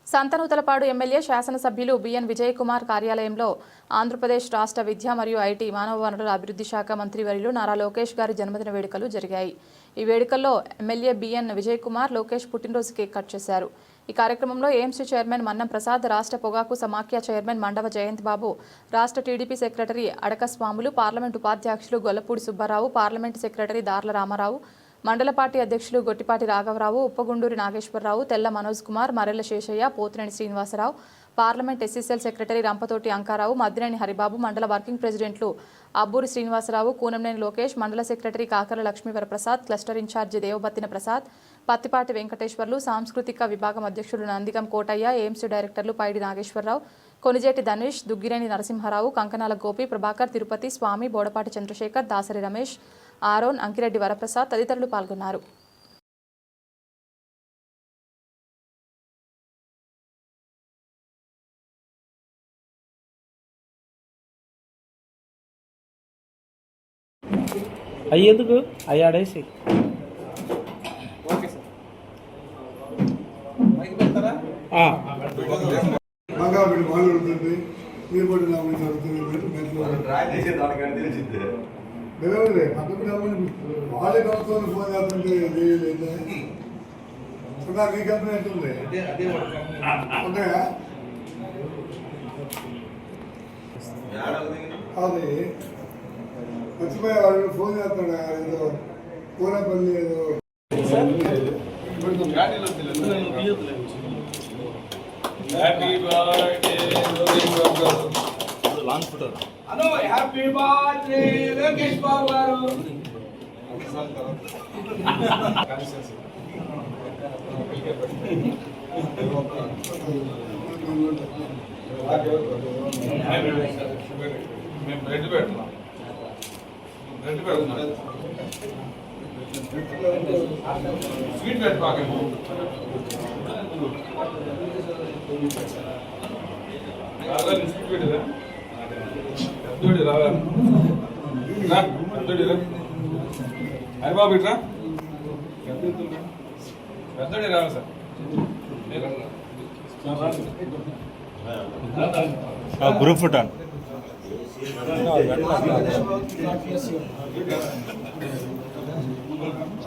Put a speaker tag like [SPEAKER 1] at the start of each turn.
[SPEAKER 1] Santhanuthalapadu MLA శాసనసభ్యులు B N Vijayakumar కార్యాలయంలో ఆంధ్రప్రదేశ్ రాష్ట్ర విద్య మరియు ఐటీ మానవ వనరుల అభివృద్ధి శాఖ మంత్రివర్యులు నారా లోకేష్ గారి జన్మదిన వేడుకలు జరిగాయి. ఈ వేడుకల్లో ఎమ్మెల్యే బిఎన్ విజయకుమార్ లోకేష్ పుట్టినరోజు కేక్ కట్ చేశారు. ఈ కార్యక్రమంలో ఏఎంసీ చైర్మన్ మన్నం ప్రసాద్, రాష్ట్ర పొగాకు సమాఖ్య చైర్మన్ మండవ జయంత్ బాబు, రాష్ట్ర టీడీపీ సెక్రటరీ అడక స్వాములు, పార్లమెంటు ఉపాధ్యక్షులు గొల్లపూడి సుబ్బారావు, పార్లమెంటు సెక్రటరీ దార్ల రామారావు, మండల పార్టీ అధ్యక్షులు గొట్టిపాటి రాఘవరావు, Uppagunduri Nageswararao, Tella Manoj Kumar, Marella Seshaiah, Pothineni Srinivasarao, parliament SCCL secretary Rampathoti Ankarao, Maddineni Haribabu, మండల వర్కింగ్ ప్రెసిడెంట్లు అబ్బూరి శ్రీనివాసరావు, కూనంనేని లోకేష్, మండల secretary Kakarla Lakshmivaraprasad, cluster incharge Devabattina Prasad, Pattipati Venkateswarlu, సాంస్కృతిక విభాగం అధ్యక్షులు నందిగం కోటయ్య, ఏఎంసీ డైరెక్టర్లు పైడి నాగేశ్వరరావు, కొనిజేటి ధనుష్, దుగ్గిరేని నరసింహారావు, కంకనాల గోపి, ప్రభాకర్, తిరుపతి స్వామి, బోడపాటి చంద్రశేఖర్, దాసరి రమేష్, ఆరోన్, అంకిరెడ్డి వరప్రసాద్ తదితరులు పాల్గొన్నారు.
[SPEAKER 2] అయ్యేందుకు అయ్యాడేసి
[SPEAKER 3] వాళ్ళే ప్రభుత్వం ఫోన్ చేస్తుంటే మీ కంపెనీ ఉంటుంది ఉంటాయా? అది మర్చిపోయా వాళ్ళు ఫోన్ చేస్తాడు ఏదో కూరపల్లి ఏదో
[SPEAKER 4] హ్యాపీ బర్త్డే లోకేష్ బాబు గారు.
[SPEAKER 5] మేము బ్రెడ్ పెడుతున్నాం, బ్రెడ్ పెడుతున్నాం, స్వీట్ పెట్టాకండి. స్వీట్ పెట్టిరా పెద్దోడి రావాలి, పెద్దోడి హరిబాబు ఇట్రా, పెద్దోడి రావాలి సార్.
[SPEAKER 2] Group photo